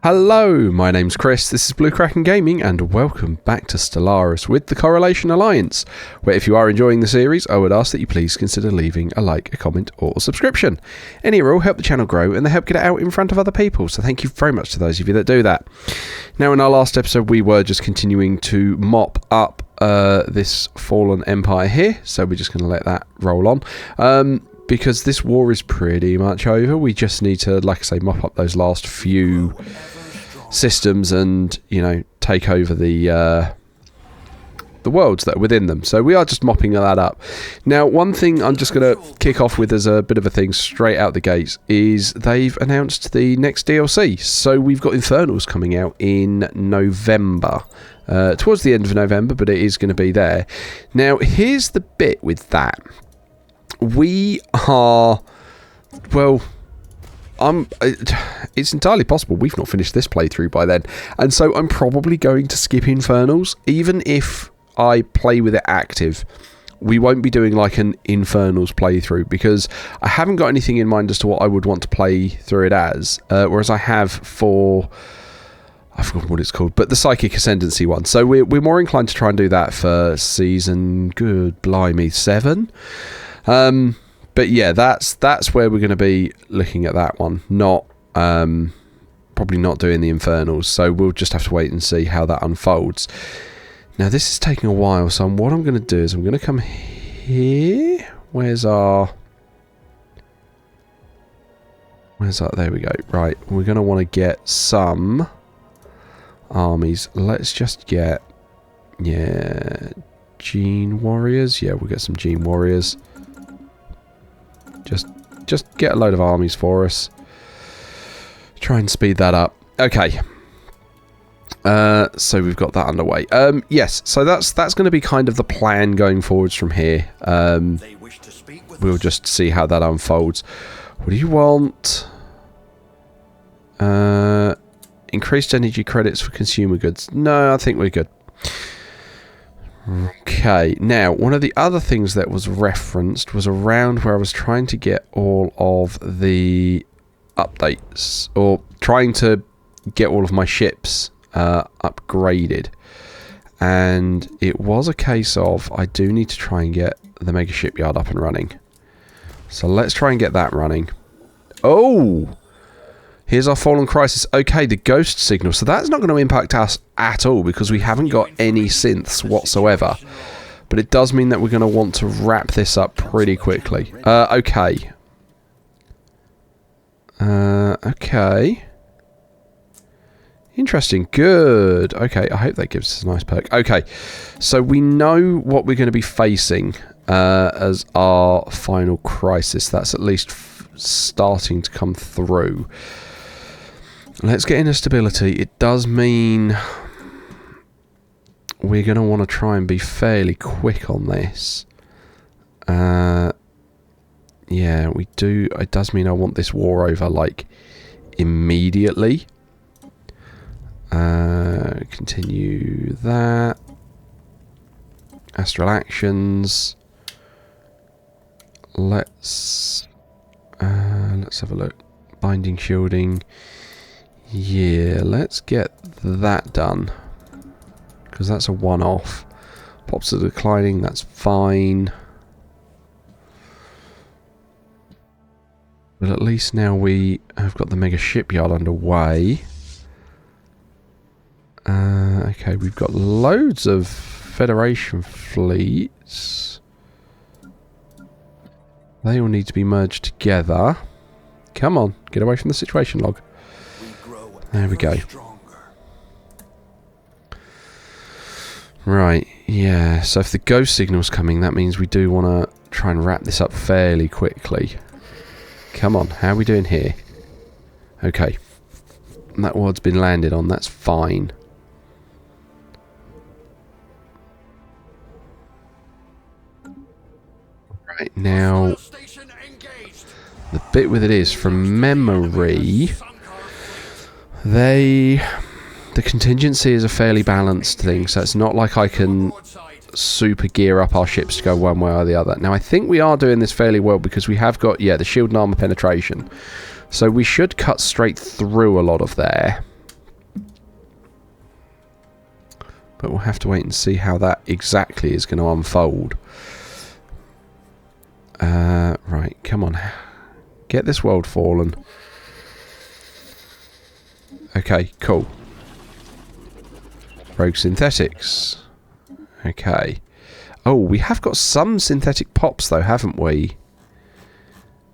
Hello, my name's Chris, this is Blue Kraken Gaming, and welcome back to Stellaris with the Correlation Alliance, where if you are enjoying the series, I would ask that you please consider leaving a like, a comment, or a subscription. Any will help the channel grow, and they help get it out in front of other people, so thank you very much to those of you that do that. Now, in our last episode, we were just continuing to mop up this fallen empire here, so we're just going to let that roll on. Because this war is pretty much over, we just need to, like I say, mop up those last few systems and, you know, take over the worlds that are within them. So we are just mopping that up. Now, one thing I'm just going to kick off with as a bit of a thing straight out the gates is they've announced the next DLC. So we've got Infernals coming out in November. Towards the end of November, but it is going to be there. Now, here's the bit with that. We are, well, it's entirely possible we've not finished this playthrough by then, and so I'm probably going to skip Infernals. Even if I play with it active, we won't be doing like an Infernals playthrough, because I haven't got anything in mind as to what I would want to play through it as, whereas I have for, I forgot what it's called, but the Psychic Ascendancy one. So we're more inclined to try and do that for season, good blimey, 7. But yeah, that's where we're going to be looking at that one. Not probably not doing the Infernals. So we'll just have to wait and see how that unfolds. Now this is taking a while, so what I'm going to do is I'm going to come here. Where's our? There we go. Right, we're going to want to get some armies. Let's just get, yeah, Gene Warriors. Yeah, we'll get some Gene Warriors. Just get a load of armies for us. Try and speed that up. Okay. So we've got that underway. Yes, so that's going to be kind of the plan going forwards from here. We'll just see how that unfolds. What do you want? Increased energy credits for consumer goods. No, I think we're good. Okay, now one of the other things that was referenced was around where I was trying to get all of the updates, or trying to get all of my ships upgraded, and it was a case of I do need to try and get the mega shipyard up and running. So let's try and get that running. Oh! Here's our Fallen Crisis. Okay, the ghost signal. So that's not going to impact us at all because we haven't got any synths whatsoever. But it does mean that we're going to want to wrap this up pretty quickly. Okay. Okay. Interesting. Good. Okay, I hope that gives us a nice perk. Okay, so we know what we're going to be facing as our final crisis. That's at least starting to come through. Let's get into stability. It does mean we're going to want to try and be fairly quick on this. Yeah, we do. It does mean I want this war over, like, immediately. Continue that. Astral actions. Let's have a look. Binding, shielding. Yeah, let's get that done, because that's a one-off. Pops are declining, that's fine. But at least now we have got the mega shipyard underway. Okay, we've got loads of Federation fleets. They all need to be merged together. Come on, get away from the situation log. There we go. Right, yeah, so if the ghost signal's coming, that means we do want to try and wrap this up fairly quickly. Come on, how are we doing here? Okay. That ward's been landed on, that's fine. Right, now, the bit with it is, from memory, the contingency is a fairly balanced thing, so it's not like I can super gear up our ships to go one way or the other. Now, I think we are doing this fairly well because we have got, yeah, the shield and armor penetration. So we should cut straight through a lot of there. But we'll have to wait and see how that exactly is going to unfold. Right, come on. Get this world fallen. Okay, cool. Rogue synthetics. Okay. Oh, we have got some synthetic pops though, haven't we?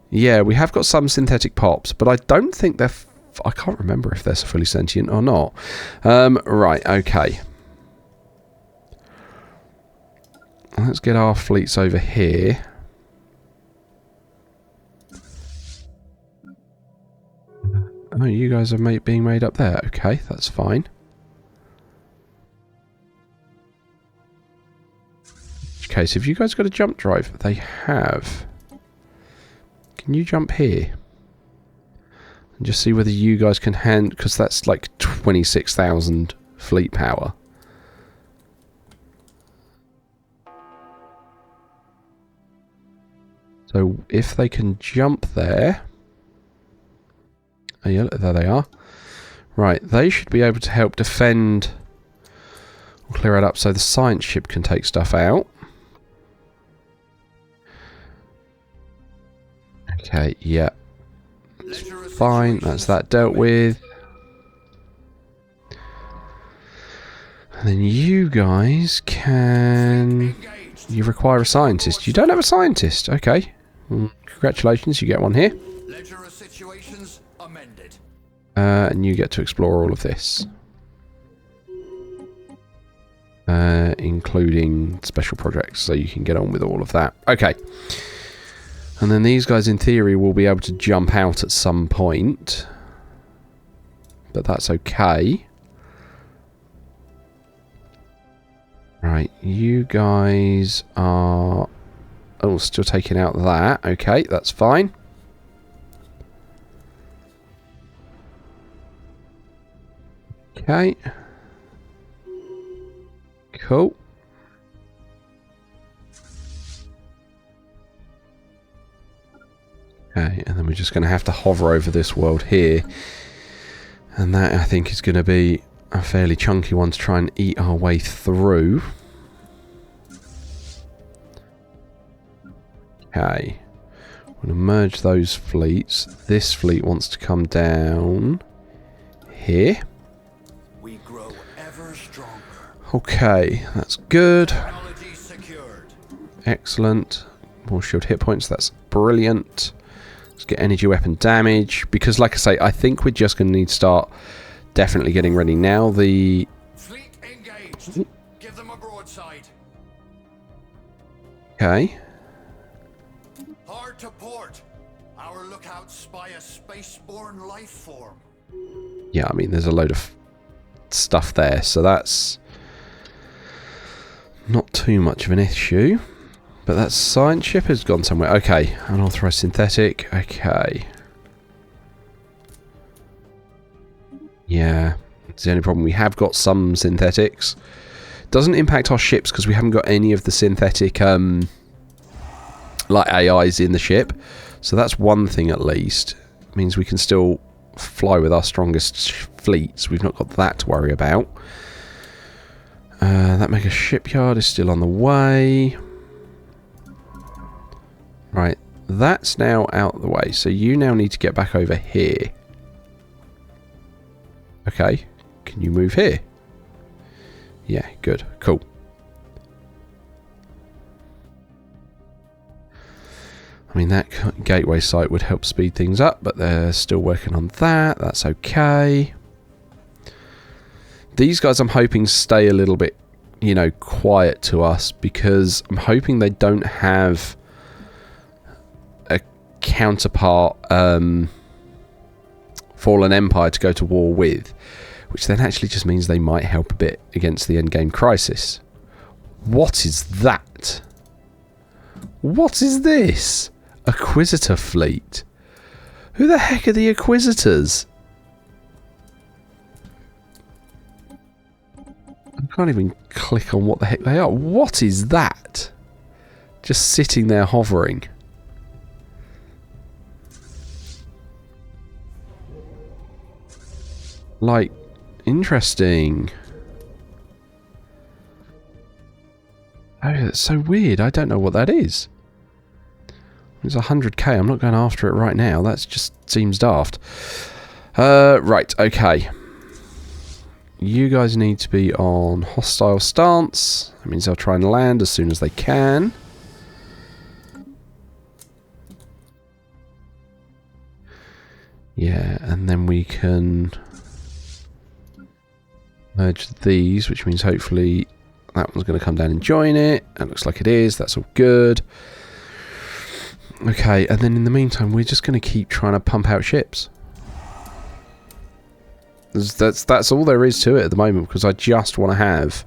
Yeah, we have got some synthetic pops, but I don't think they're... I can't remember if they're fully sentient or not. Right, okay. Let's get our fleets over here. Oh, you guys are being made up there. Okay, that's fine. Okay, so have you guys got a jump drive? They have. Can you jump here? And just see whether you guys can hand... Because that's like 26,000 fleet power. So if they can jump there... Oh yeah, there they are. Right, they should be able to help defend... Or clear it up so the science ship can take stuff out. Okay, yeah. Fine, that's that dealt with. And then you guys can... You require a scientist. You don't have a scientist. Okay. Well, congratulations, you get one here. And you get to explore all of this. Including special projects, so you can get on with all of that. Okay. And then these guys, in theory, will be able to jump out at some point. But that's okay. Right, you guys are... Oh, still taking out that. Okay, that's fine. Okay. Cool. Okay, and then we're just going to have to hover over this world here. And that, I think, is going to be a fairly chunky one to try and eat our way through. Okay. I'm going to merge those fleets. This fleet wants to come down here. We grow ever stronger. Okay, that's good. Excellent. More shield hit points, that's brilliant. Let's get energy weapon damage. Because, like I say, I think we're just going to need to start definitely getting ready now. The fleet engaged. Give them a broadside. Okay. Hard to port. Our lookouts spy a spaceborne life form. Yeah, I mean, there's a load of stuff there, so that's not too much of an issue. But that science ship has gone somewhere. Okay, unauthorized synthetic. Okay. Yeah, it's the only problem. We have got some synthetics. Doesn't impact our ships because we haven't got any of the synthetic like AIs in the ship. So that's one thing at least. It means we can still fly with our strongest fleets. We've not got that to worry about. That mega shipyard is still on the way. Right, that's now out of the way. So you now need to get back over here. Okay, can you move here? Yeah, good, cool. I mean, that gateway site would help speed things up, but they're still working on that. That's okay. These guys, I'm hoping, stay a little bit, you know, quiet to us, because I'm hoping they don't have a counterpart Fallen Empire to go to war with, which then actually just means they might help a bit against the endgame crisis. What is that? What is this? Acquisitor fleet. Who the heck are the Acquisitors? I can't even click on what the heck they are. What is that? Just sitting there hovering. Like, interesting. Oh, that's so weird. I don't know what that is. It's 100k. I'm not going after it right now. That just seems daft. Right, okay. You guys need to be on hostile stance. That means they'll try and land as soon as they can. Yeah, and then we can merge these, which means hopefully that one's going to come down and join it. That looks like it is. That's all good. Okay, and then in the meantime, we're just going to keep trying to pump out ships. That's all there is to it at the moment, because I just want to have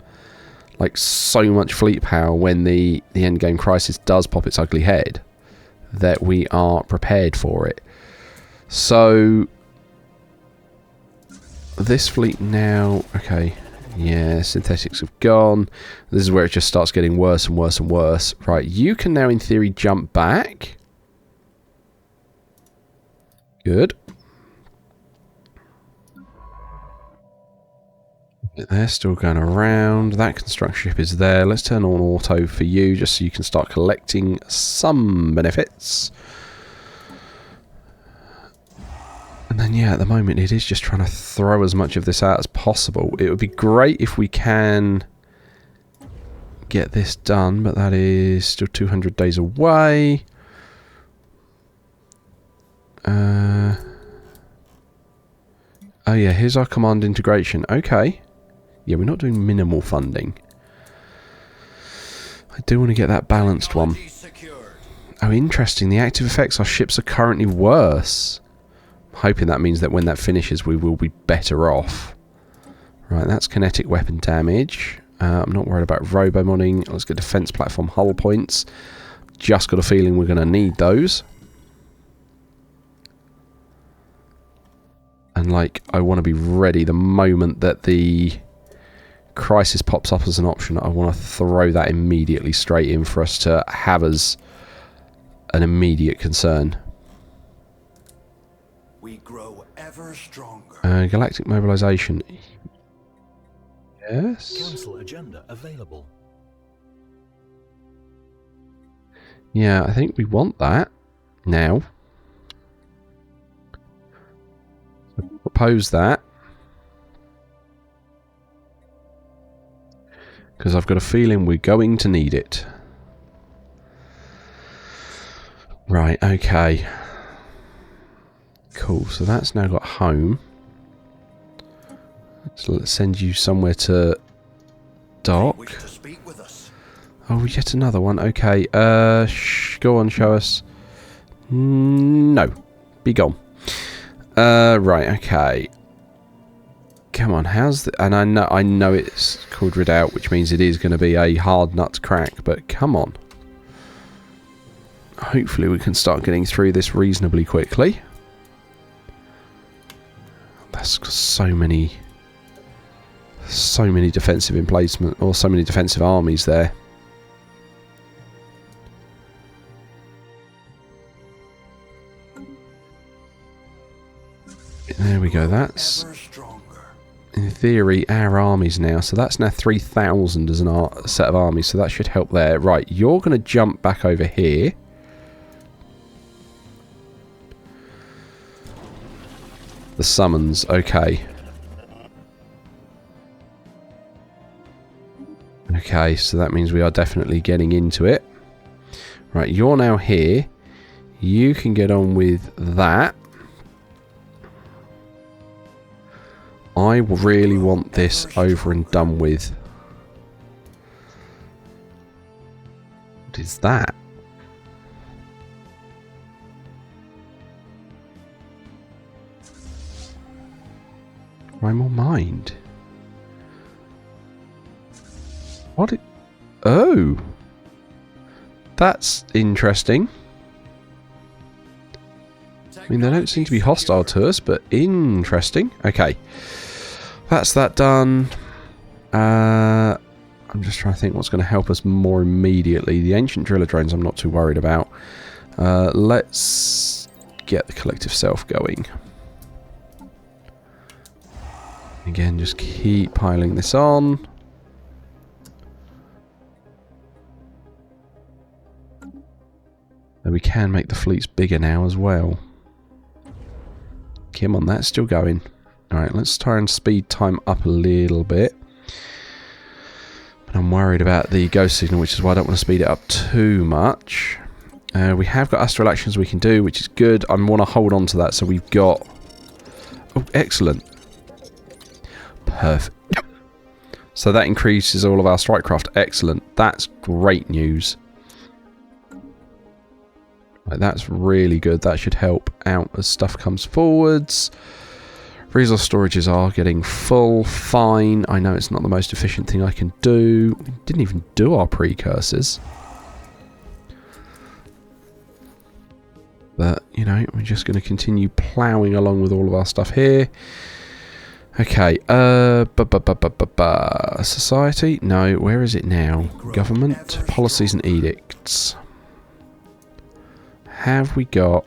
like so much fleet power when the end game crisis does pop its ugly head that we are prepared for it. So this fleet now, okay, yeah, synthetics have gone. This is where it just starts getting worse and worse and worse. Right, you can now in theory jump back. Good. They're still going around. That construction ship is there. Let's turn on auto for you just so you can start collecting some benefits. And then, yeah, at the moment it is just trying to throw as much of this out as possible. It would be great if we can get this done, but that is still 200 days away. Oh yeah, here's our command integration. Okay. Yeah, we're not doing minimal funding. I do want to get that balanced one. Oh, interesting. The active effects, our ships are currently worse. I'm hoping that means that when that finishes, we will be better off. Right, that's kinetic weapon damage. I'm not worried about robo-modding. Let's get defense platform hull points. Just got a feeling we're going to need those. And, like, I want to be ready the moment that the crisis pops up as an option. I want to throw that immediately straight in for us to have as an immediate concern. We grow ever stronger. Galactic mobilization. Yes. Cancel agenda available. Yeah, I think we want that now. So propose that. Because I've got a feeling we're going to need it. Right, okay. Cool, so that's now got home. So let's send you somewhere to dock. Wish to speak with us. Oh, yet another one. Okay, go on, show us. No, be gone. Right, okay. Come on, how's the... And I know it's called Redoubt, which means it is going to be a hard nut to crack, but come on. Hopefully we can start getting through this reasonably quickly. That's got so many defensive emplacement, or so many defensive armies there. There we go, that's in theory our armies now, so that's now 3,000 as a set of armies, so that should help there. Right, you're going to jump back over here. The summons, okay. Okay, so that means we are definitely getting into it. Right, you're now here. You can get on with that. I really want this over and done with. What is that? My more mind. What? Oh, that's interesting. I mean, they don't seem to be hostile to us, but interesting. Okay, that's that done. I'm just trying to think what's going to help us more immediately. The ancient driller drones I'm not too worried about. Let's get the collective self going. Again, just keep piling this on. can make the fleets bigger now as well. Come on, that's still going. Alright, let's try and speed time up a little bit. But I'm worried about the ghost signal, which is why I don't want to speed it up too much. We have got astral actions we can do, which is good. I want to hold on to that, so we've got... Oh, excellent. Perfect. So that increases all of our strikecraft. Excellent. That's great news. Right, that's really good. That should help out as stuff comes forwards. Resource storages are getting full. Fine. I know it's not the most efficient thing I can do. We didn't even do our precursors. But, you know, we're just going to continue ploughing along with all of our stuff here. Okay, society? No, where is it now? Government, policies and edicts. Have we got...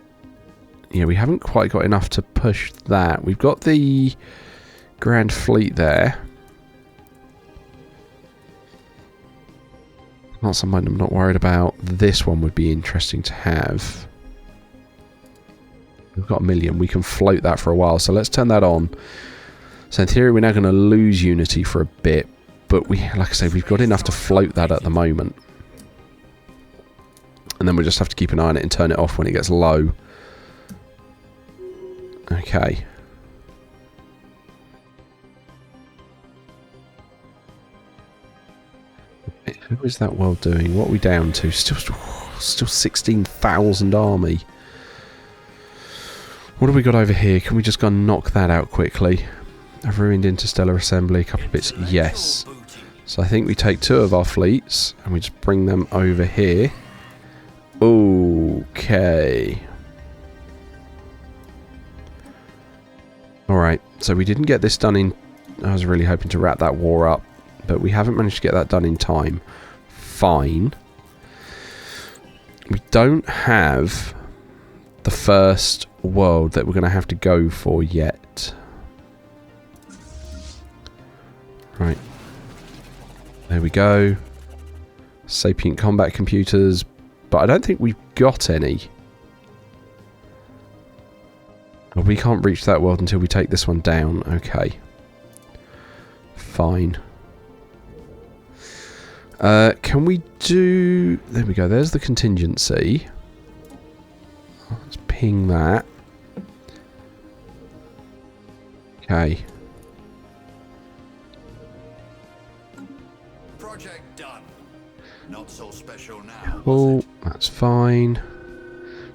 Yeah, we haven't quite got enough to push that. We've got the Grand Fleet there. Not something I'm not worried about. This one would be interesting to have. We've got 1 million. We can float that for a while, so let's turn that on. So in theory, we're now going to lose Unity for a bit, but we, like I say, we've got enough to float that at the moment. And then we'll just have to keep an eye on it and turn it off when it gets low. Okay. Who is that world doing? What are we down to? Still 16,000 army. What have we got over here? Can we just go and knock that out quickly? I've ruined interstellar assembly, a couple of bits. Yes. So I think we take 2 of our fleets and we just bring them over here. Okay. Alright, so we didn't get this done in... I was really hoping to wrap that war up, but we haven't managed to get that done in time. Fine. We don't have the first world that we're going to have to go for yet. Right. There we go. Sapient combat computers. But I don't think we've got any. Well, we can't reach that world until we take this one down. Okay. Fine. Can we do... There we go. There's the contingency. Let's ping that. Okay. Project done. Not so special now. Oh, that's fine.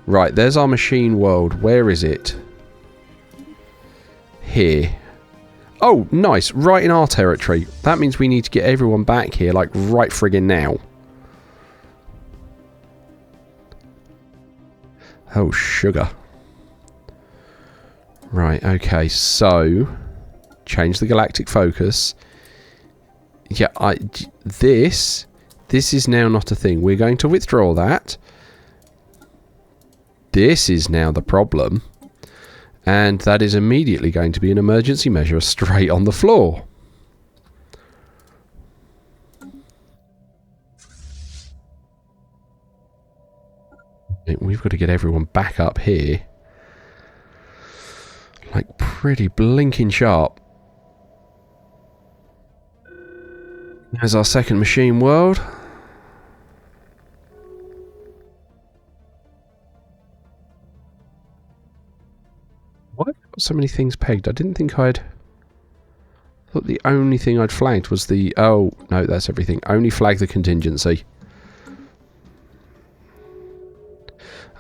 Right, there's our machine world. Where is it? Here. Oh, nice. Right in our territory. That means we need to get everyone back here, like, right friggin' now. Oh, sugar. Right, okay, so... Change the galactic focus. Yeah, this is now not a thing. We're going to withdraw that. This is now the problem. And that is immediately going to be an emergency measure straight on the floor. We've got to get everyone back up here. Like pretty blinking sharp. There's our second machine world. Why have I got so many things pegged? I didn't think I'd... I thought the only thing I'd flagged was the... Oh, no, that's everything. Only flag the contingency.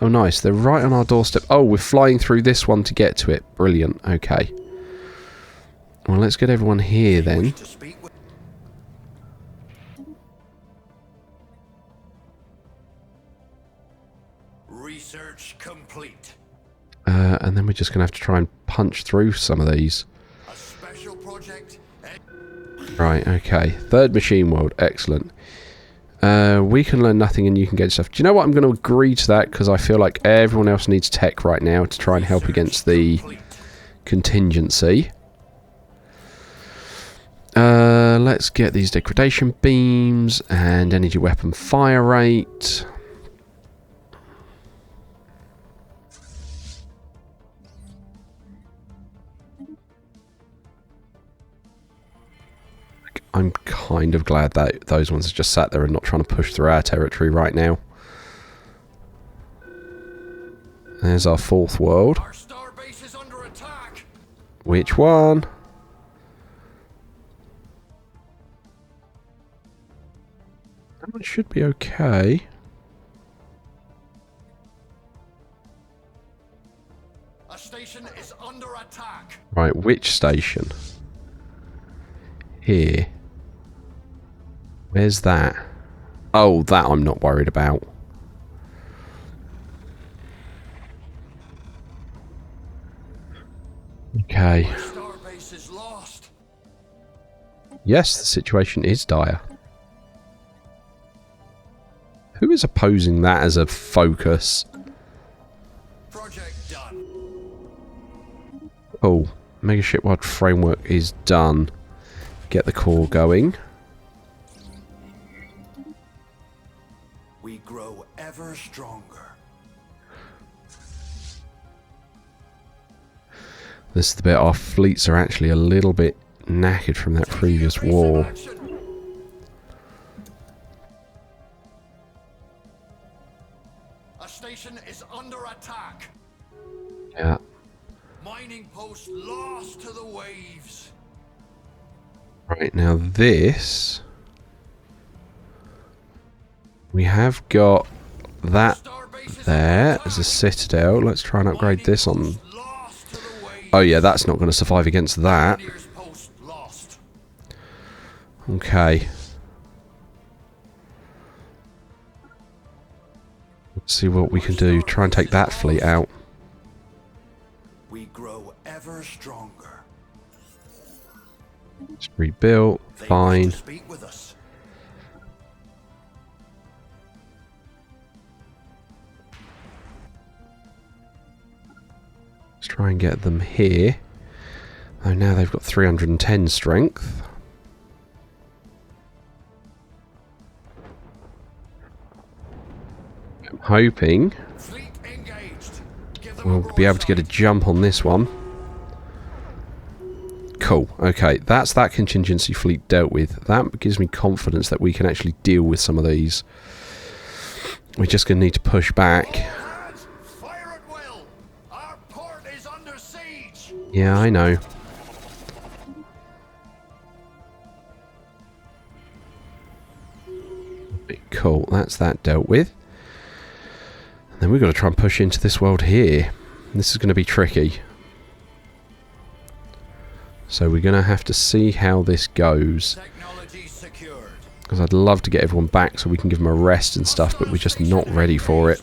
Oh, nice. They're right on our doorstep. Oh, we're flying through this one to get to it. Brilliant. Okay. Well, let's get everyone here then. Research complete. And then we're just going to have to try and punch through some of these. A special project. Right, okay. Third machine world. Excellent. We can learn nothing and you can get stuff. Do you know what? I'm going to agree to that because I feel like everyone else needs tech right now to try and help against the contingency. Let's get these degradation beams and energy weapon fire rate. I'm kind of glad that those ones are just sat there and not trying to push through our territory right now. There's our 4th world. Our star base is under attack. Which one? That one should be okay. A station is under attack. Right, which station? Here. Where's that? Oh, that I'm not worried about. Okay. Our star base is lost. Yes, the situation is dire. Who is opposing that as a focus? Project done. Oh, Mega Shipwide Framework is done. Get the core going. We grow ever stronger. This is the bit our fleets are actually a little bit knackered from that previous war. A station is under attack. Yeah. Mining post lost to the waves. Right, now this... We have got that there as a citadel. Let's try and upgrade this on... Oh yeah, that's not going to survive against that. Okay. Let's see what we can do. Try and take that fleet out. We grow ever stronger. It's rebuilt. Fine. Speak with us. Let's try and get them here. Oh, now they've got 310 strength. I'm hoping Fleet engaged. Give them we'll be able to get a jump on this one. Cool. Okay, that's that contingency fleet dealt with. That gives me confidence that we can actually deal with some of these. We're just going to need to push back. Fire at will. Our port is under siege. Yeah, I know. Cool, that's that dealt with. And then we've got to try and push into this world here. This is going to be tricky. So we're going to have to see how this goes. Technology secured. Because I'd love to get everyone back so we can give them a rest and stuff, but we're just not ready for it.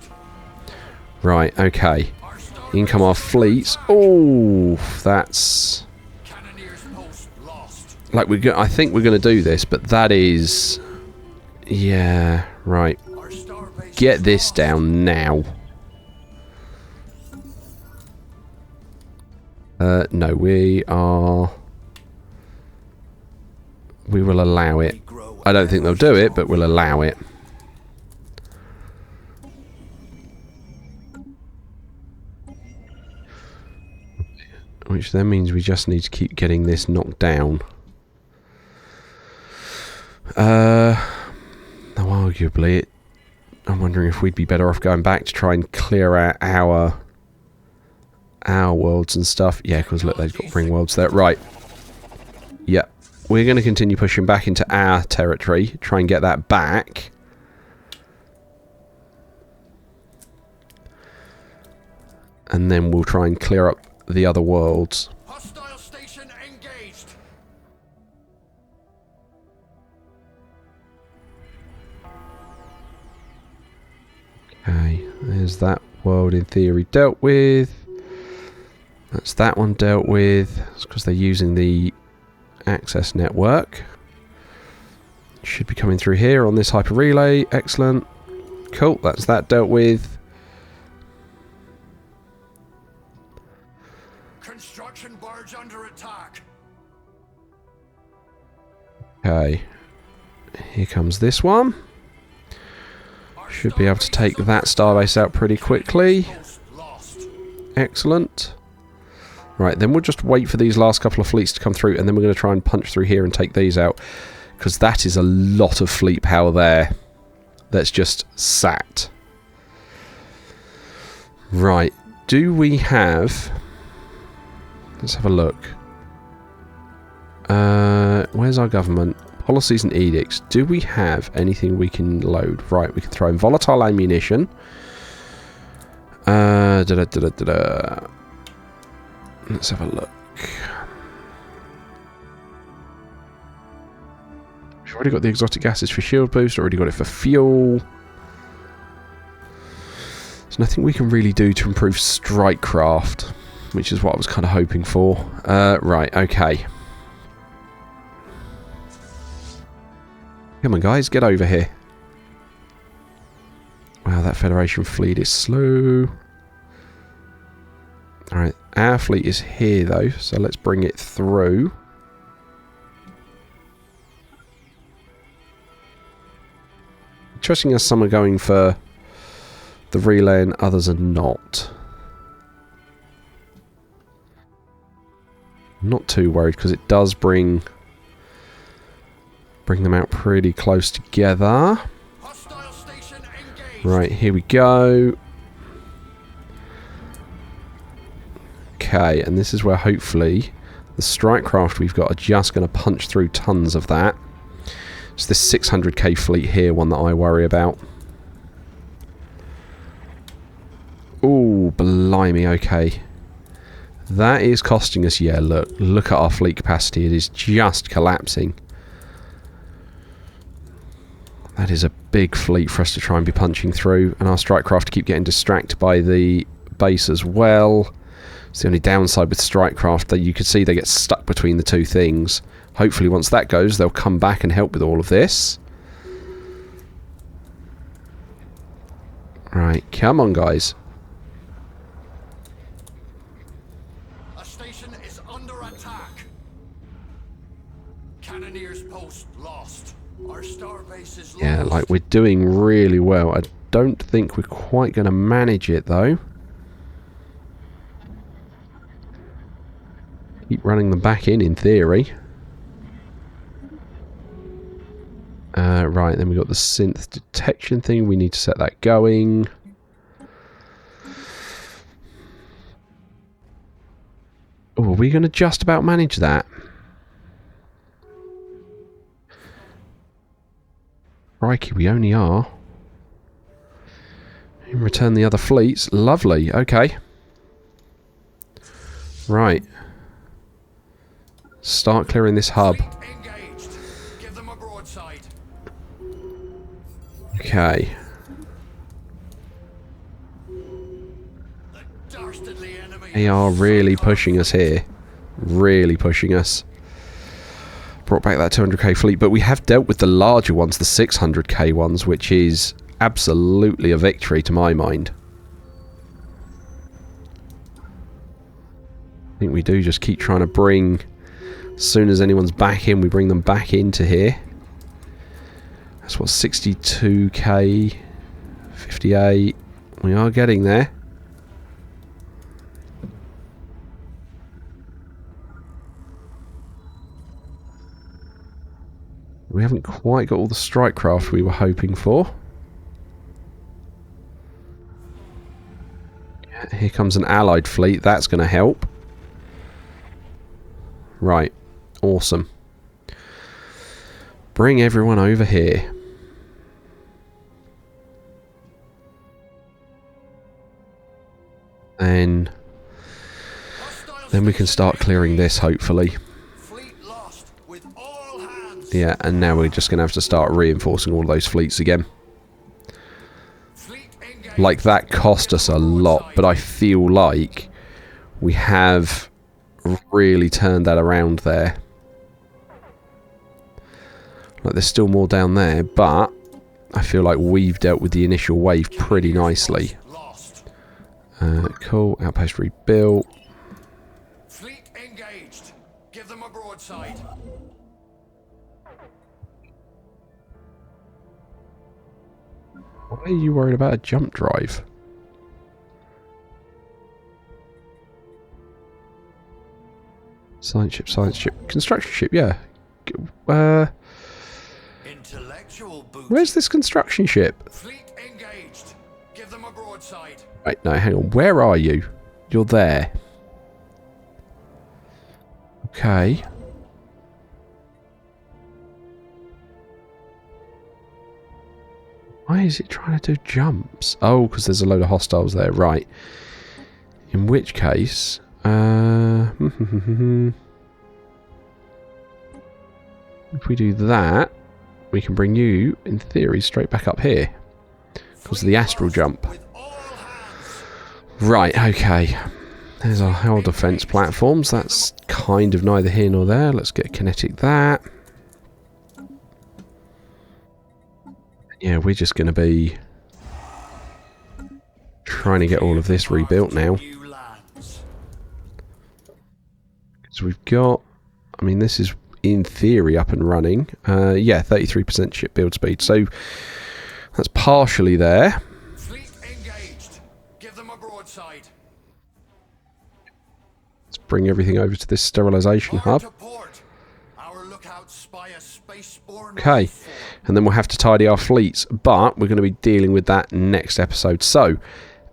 Right, okay. In come our fleets. Oh, that's... Cannoneers post lost. Like, I think we're going to do this, but that is... Yeah, right. Our star base Get is this lost. down now. No, we will allow it. I don't think they'll do it, but we'll allow it. Which then means we just need to keep getting this knocked down. Now, arguably, I'm wondering if we'd be better off going back to try and clear out our worlds and stuff. Yeah, because look, they've got ring worlds there. Right. Yeah. We're going to continue pushing back into our territory. Try and get that back. And then we'll try and clear up the other worlds. Hostile station engaged. Okay, there's that world in theory dealt with. That's that one dealt with. It's because they're using the access network. Should be coming through here on this hyper relay. Excellent. Cool, that's that dealt with. Construction barge under attack. Okay. Here comes this one. Our Should be able to take that starbase out pretty quickly. post lost. Excellent. Right, then we'll just wait for these last couple of fleets to come through, and then we're going to try and punch through here and take these out. Because that is a lot of fleet power there. That's just sat. Right. Do we have... Let's have a look. Where's our government? Policies and edicts. Do we have anything we can load? Right, we can throw in volatile ammunition. Let's have a look. We've already got the exotic gases for shield boost, already got it for fuel. There's nothing we can really do to improve strike craft, which is what I was kind of hoping for. Right, okay. Come on, guys, get over here. Wow, that Federation fleet is slow. Alright, our fleet is here, though, so let's bring it through. Interesting as some are going for the relay and others are not. I'm not too worried because it does bring them out pretty close together. Right, here we go. Okay, and this is where hopefully the strike craft we've got are just going to punch through tons of that. It's this 600k fleet here, one that I worry about. Ooh, blimey, okay. That is costing us, yeah, look at our fleet capacity. It is just collapsing. That is a big fleet for us to try and be punching through. And our strike craft keep getting distracted by the base as well. It's the only downside with strike craft, that you can see they get stuck between the two things. Hopefully once that goes, they'll come back and help with all of this. Right, come on, guys. A station is under attack. Cannoneers post lost. Our star base is lost. Yeah, like we're doing really well. I don't think we're quite going to manage it, though. Keep running them back in theory. Right, then we've got the synth detection thing. We need to set that going. Oh, are we going to just about manage that? Crikey, we only are. And return the other fleets. Lovely, okay. Right. Start clearing this hub. Give them a broadside. Okay. The dastardly enemy. They are really pushing us here. Really pushing us. Brought back that 200k fleet, but we have dealt with the larger ones, the 600k ones, which is absolutely a victory to my mind. I think we do just keep trying to bring... As soon as anyone's back in, we bring them back into here. That's what, 62k, 58. We are getting there. We haven't quite got all the strike craft we were hoping for. Yeah, here comes an allied fleet. That's going to help. Right. Awesome. Bring everyone over here. And then we can start clearing this, hopefully. Yeah, and now we're just going to have to start reinforcing all those fleets again. Like, that cost us a lot, but I feel like we have really turned that around there. Like, there's still more down there, but I feel like we've dealt with the initial wave pretty nicely. Cool, outpost rebuilt. Fleet engaged. Give them a broadside. Why are you worried about a jump drive? Science ship, construction ship, yeah. casual booty. Where's this construction ship? Fleet engaged. Give them a broadside. Right, no, hang on. Where are you? You're there. Okay. Why is it trying to do jumps? Oh, because there's a load of hostiles there. Right. In which case... if we do that, we can bring you, in theory, straight back up here. Because of the astral jump. Right, okay. There's our hull defense platforms. That's kind of neither here nor there. Let's get kinetic that. Yeah, we're just going to be trying to get all of this rebuilt now. So we've got... I mean, this is in theory up and running. Yeah, 33% ship build speed. So that's partially there. Fleet engaged. Give them a broadside. Let's bring everything over to this sterilization hub. Our lookouts spy a spaceborne Okay, life form. and then we'll have to tidy our fleets, but we're going to be dealing with that next episode. So,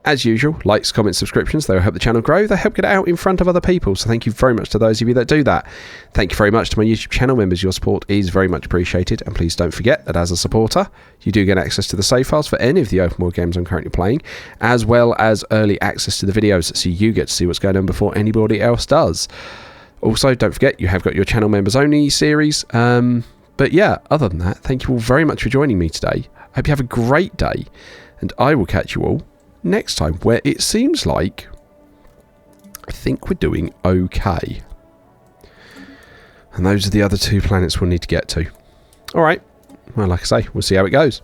as usual, likes, comments, subscriptions, they will help the channel grow. They help get it out in front of other people. So thank you very much to those of you that do that. Thank you very much to my YouTube channel members. Your support is very much appreciated. And please don't forget that as a supporter, you do get access to the save files for any of the open world games I'm currently playing, as well as early access to the videos, so you get to see what's going on before anybody else does. Also, don't forget, you have got your channel members only series. But yeah, other than that, thank you all very much for joining me today. I hope you have a great day, and I will catch you all next time, where it seems like I think we're doing okay. And those are the other two planets we'll need to get to. Alright, well, like I say, we'll see how it goes.